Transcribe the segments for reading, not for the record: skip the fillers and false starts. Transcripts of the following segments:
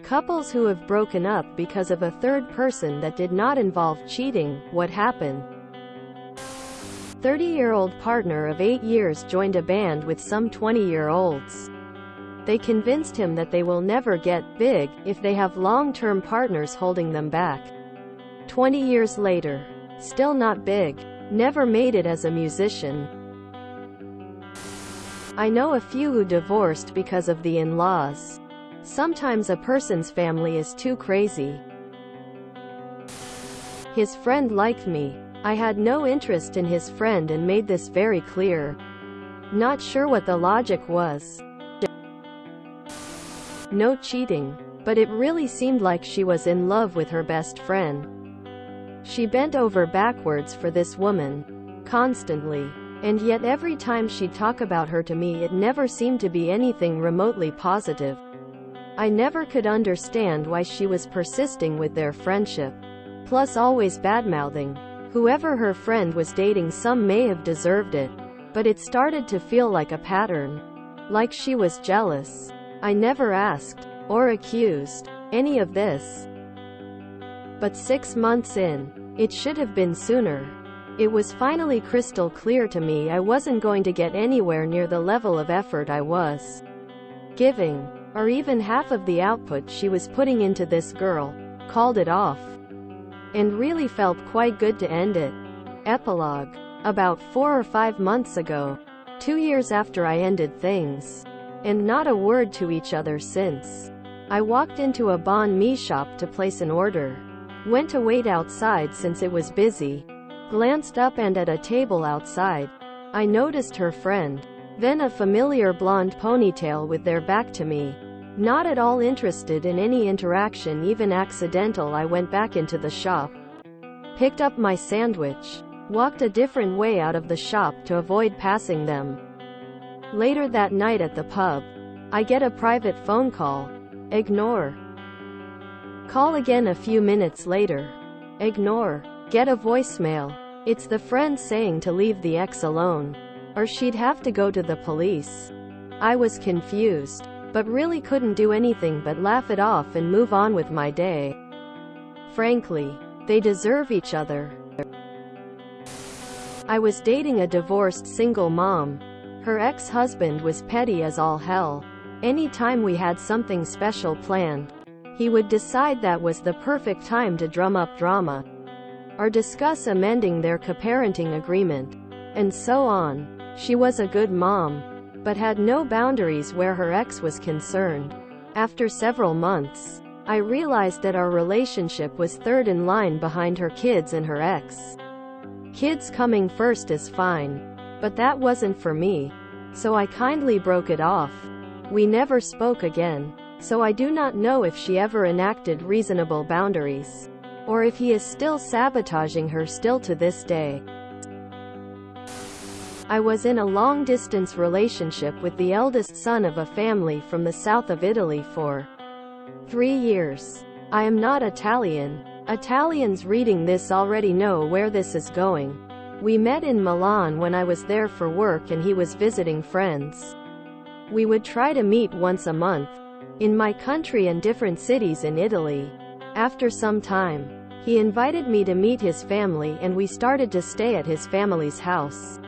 Couples who have broken up because of a third person that did not involve cheating. What happened? 30-year-old partner of 8 years joined a band with some 20-year-olds. They convinced him that they will never get big if they have long-term partners holding them back. 20 years later, still not big. Never made it as a musician. I know a few who divorced because of the in-laws. Sometimes a person's family is too crazy. His friend liked me. I had no interest in his friend and made this very clear. Not sure what the logic was. No cheating. But it really seemed like she was in love with her best friend. She bent over backwards for this woman. Constantly. And yet every time she'd talk about her to me, it never seemed to be anything remotely positive. I never could understand why she was persisting with their friendship. Plus always badmouthing. Whoever her friend was dating, some may have deserved it. But it started to feel like a pattern. Like she was jealous. I never asked, or accused, any of this. But 6 months in, it should have been sooner. It was finally crystal clear to me I wasn't going to get anywhere near the level of effort I was giving, or even half of the output she was putting into this girl. Called it off. And really felt quite good to end it. Epilogue. About 4 or 5 months ago. 2 years after I ended things. And not a word to each other since. I walked into a banh mi shop to place an order. Went to wait outside since it was busy. Glanced up and at a table outside, I noticed her friend. Then a familiar blonde ponytail with their back to me. Not at all interested in any interaction, even accidental. I went back into the shop. Picked up my sandwich. Walked a different way out of the shop to avoid passing them. Later that night at the pub, I get a private phone call. Ignore. Call again a few minutes later. Ignore. Get a voicemail. It's the friend saying to leave the ex alone. Or she'd have to go to the police. I was confused, but really couldn't do anything but laugh it off and move on with my day. Frankly, they deserve each other. I was dating a divorced single mom. Her ex-husband was petty as all hell. Anytime we had something special planned, he would decide that was the perfect time to drum up drama. Or discuss amending their co-parenting agreement. And so on. She was a good mom, but had no boundaries where her ex was concerned. After several months, I realized that our relationship was third in line behind her kids and her ex. Kids coming first is fine. But that wasn't for me. So I kindly broke it off. We never spoke again. So I do not know if she ever enacted reasonable boundaries. Or if he is still sabotaging her still to this day. I was in a long-distance relationship with the eldest son of a family from the south of Italy for 3 years. I am not Italian. Italians reading this already know where this is going. We met in Milan when I was there for work and he was visiting friends. We would try to meet once a month. In my country and different cities in Italy. After some time, he invited me to meet his family and we started to stay at his family's house.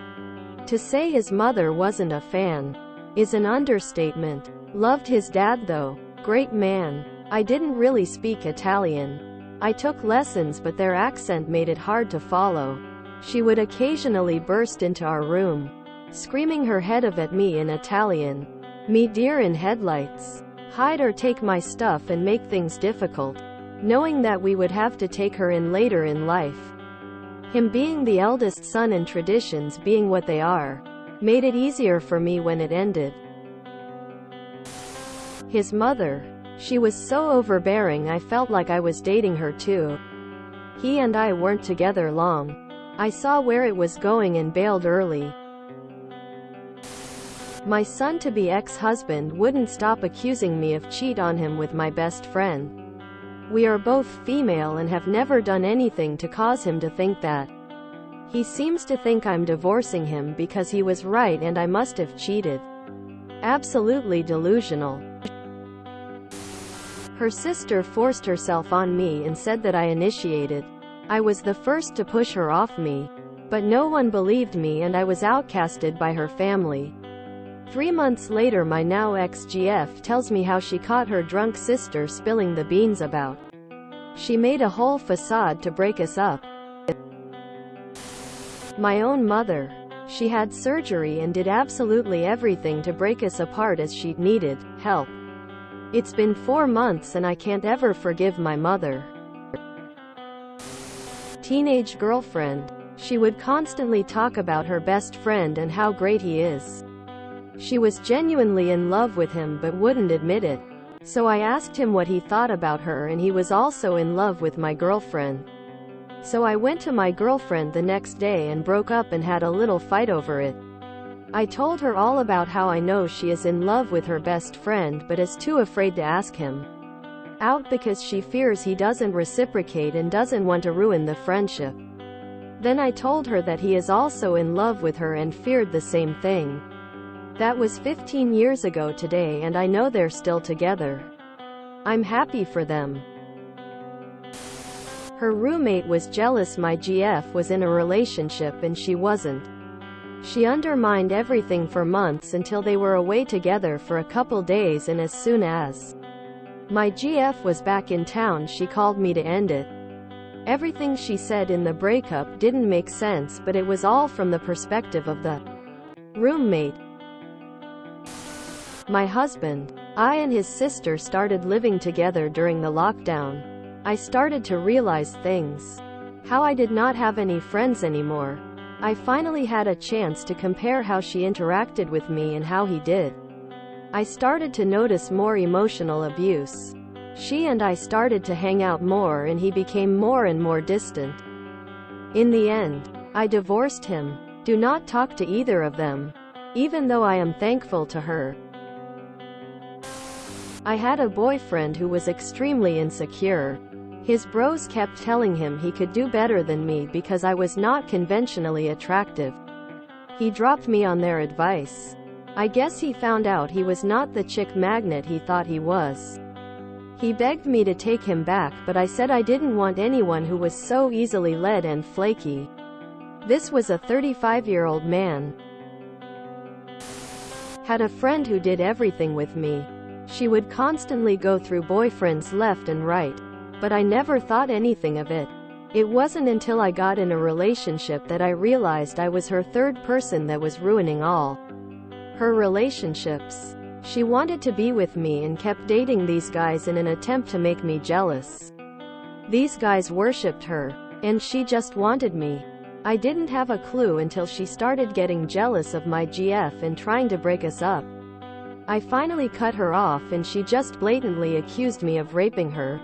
To say his mother wasn't a fan is an understatement. Loved his dad though. Great man. I didn't really speak Italian. I took lessons but their accent made it hard to follow. She would occasionally burst into our room, screaming her head off at me in Italian. Me deer in headlights. Hide or take my stuff and make things difficult. Knowing that we would have to take her in later in life. Him being the eldest son and traditions being what they are, made it easier for me when it ended. His mother. She was so overbearing I felt like I was dating her too. He and I weren't together long. I saw where it was going and bailed early. My son-to-be ex-husband wouldn't stop accusing me of cheat on him with my best friend. We are both female and have never done anything to cause him to think that. He seems to think I'm divorcing him because he was right and I must have cheated. Absolutely delusional. Her sister forced herself on me and said that I initiated. I was the first to push her off me. But no one believed me and I was outcasted by her family. 3 months later my now ex-GF tells me how she caught her drunk sister spilling the beans about. She made a whole facade to break us up. My own mother. She had surgery and did absolutely everything to break us apart as she needed help. It's been 4 months and I can't ever forgive my mother. Teenage girlfriend. She would constantly talk about her best friend and how great he is. She was genuinely in love with him but wouldn't admit it. So I asked him what he thought about her and he was also in love with my girlfriend. So I went to my girlfriend the next day and broke up and had a little fight over it. I told her all about how I know she is in love with her best friend but is too afraid to ask him out because she fears he doesn't reciprocate and doesn't want to ruin the friendship. Then I told her that he is also in love with her and feared the same thing. That was 15 years ago today and I know they're still together. I'm happy for them. Her roommate was jealous my GF was in a relationship and she wasn't. She undermined everything for months until they were away together for a couple days, and as soon as my GF was back in town she called me to end it. Everything she said in the breakup didn't make sense, but it was all from the perspective of the roommate. My husband. I and his sister started living together during the lockdown. I started to realize things. How I did not have any friends anymore. I finally had a chance to compare how she interacted with me and how he did. I started to notice more emotional abuse. She and I started to hang out more and he became more and more distant. In the end, I divorced him. Do not talk to either of them. Even though I am thankful to her. I had a boyfriend who was extremely insecure. His bros kept telling him he could do better than me because I was not conventionally attractive. He dropped me on their advice. I guess he found out he was not the chick magnet he thought he was. He begged me to take him back, but I said I didn't want anyone who was so easily led and flaky. This was a 35-year-old man. Had a friend who did everything with me. She would constantly go through boyfriends left and right. But I never thought anything of it. It wasn't until I got in a relationship that I realized I was her third person that was ruining all her relationships. She wanted to be with me and kept dating these guys in an attempt to make me jealous. These guys worshipped her, and she just wanted me. I didn't have a clue until she started getting jealous of my GF and trying to break us up. I finally cut her off and she just blatantly accused me of raping her.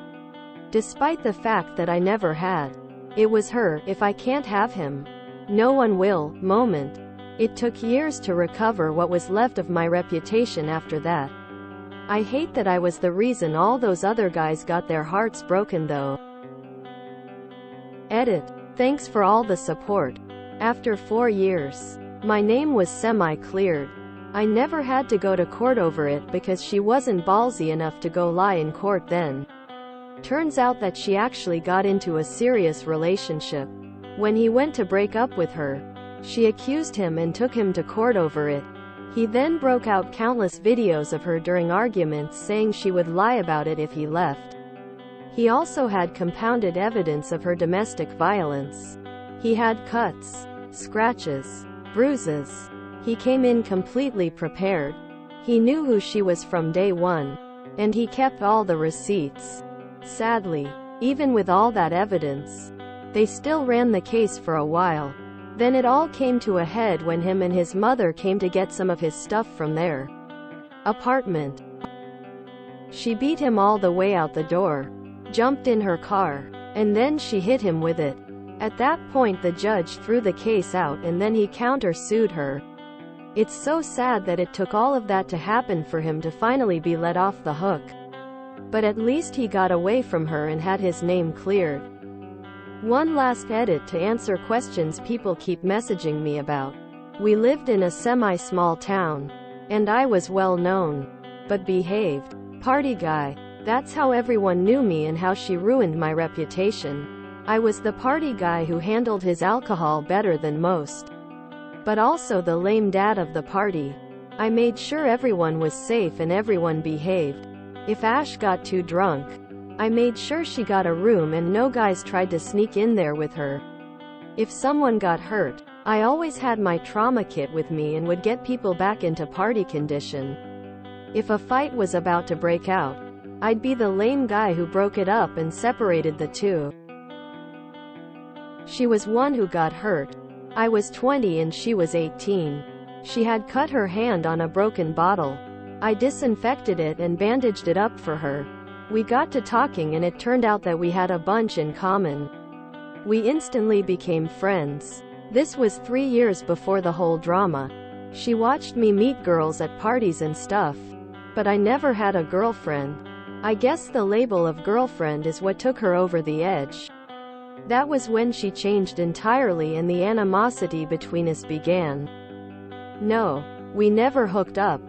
Despite the fact that I never had. It was her, if I can't have him, no one will, moment. It took years to recover what was left of my reputation after that. I hate that I was the reason all those other guys got their hearts broken though. Edit. Thanks for all the support. After 4 years, my name was semi-cleared. I never had to go to court over it because she wasn't ballsy enough to go lie in court then. Turns out that she actually got into a serious relationship. When he went to break up with her, she accused him and took him to court over it. He then broke out countless videos of her during arguments saying she would lie about it if he left. He also had compounded evidence of her domestic violence. He had cuts, scratches, bruises. He came in completely prepared. He knew who she was from day one. And he kept all the receipts. Sadly, even with all that evidence, they still ran the case for a while. Then it all came to a head when him and his mother came to get some of his stuff from their apartment. She beat him all the way out the door, jumped in her car, and then she hit him with it. At that point the judge threw the case out and then he counter-sued her. It's so sad that it took all of that to happen for him to finally be let off the hook. But at least he got away from her and had his name cleared. One last edit to answer questions people keep messaging me about. We lived in a semi-small town. And I was well known. But behaved. Party guy. That's how everyone knew me and how she ruined my reputation. I was the party guy who handled his alcohol better than most, but also the lame dad of the party. I made sure everyone was safe and everyone behaved. If Ash got too drunk, I made sure she got a room and no guys tried to sneak in there with her. If someone got hurt, I always had my trauma kit with me and would get people back into party condition. If a fight was about to break out, I'd be the lame guy who broke it up and separated the two. She was one who got hurt. I was 20 and she was 18. She had cut her hand on a broken bottle. I disinfected it and bandaged it up for her. We got to talking and it turned out that we had a bunch in common. We instantly became friends. This was 3 years before the whole drama. She watched me meet girls at parties and stuff, but I never had a girlfriend. I guess the label of girlfriend is what took her over the edge. That was when she changed entirely and the animosity between us began. No, we never hooked up.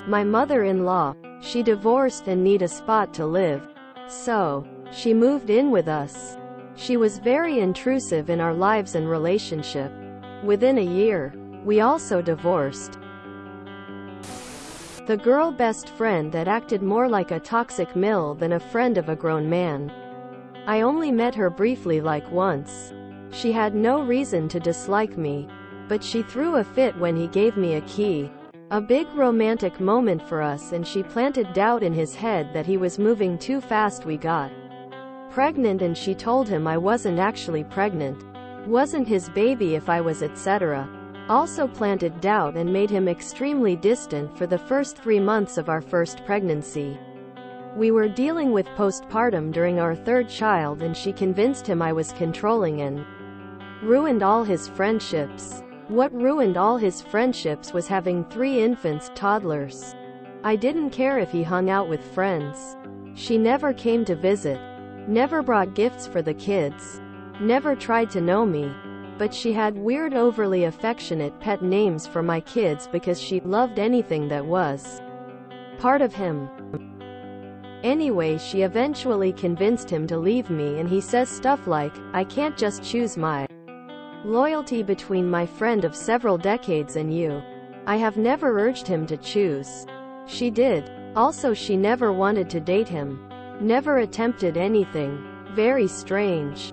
My mother-in-law, she divorced and need a spot to live. So, she moved in with us. She was very intrusive in our lives and relationship. Within a year, we also divorced. The girl best friend that acted more like a toxic mill than a friend of a grown man. I only met her briefly like once. She had no reason to dislike me, but she threw a fit when he gave me a key. A big romantic moment for us, and she planted doubt in his head that he was moving too fast. We got pregnant and she told him I wasn't actually pregnant. Wasn't his baby if I was, etc. Also planted doubt and made him extremely distant for the first 3 months of our first pregnancy. We were dealing with postpartum during our third child and she convinced him I was controlling and ruined all his friendships. What ruined all his friendships was having 3 infants, toddlers. I didn't care if he hung out with friends. She never came to visit. Never brought gifts for the kids. Never tried to know me. But she had weird, overly affectionate pet names for my kids because she loved anything that was part of him. Anyway, she eventually convinced him to leave me, and he says stuff like, I can't just choose my loyalty between my friend of several decades and you. I have never urged him to choose. She did. Also, she never wanted to date him. Never attempted anything. Very strange.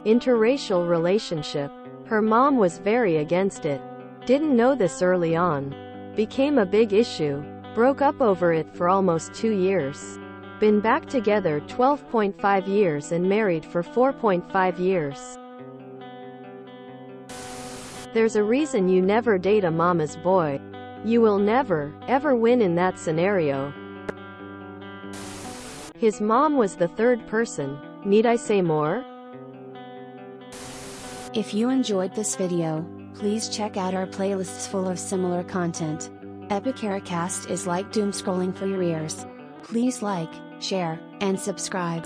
Interracial relationship. Her mom was very against it. Didn't know this early on. Became a big issue. Broke up over it for almost 2 years. Been back together 12.5 years and married for 4.5 years. There's a reason you never date a mama's boy. You will never, ever win in that scenario. His mom was the third person. Need I say more? If you enjoyed this video, please check out our playlists full of similar content. Epicaricast is like doom scrolling for your ears. Please like, share, and subscribe.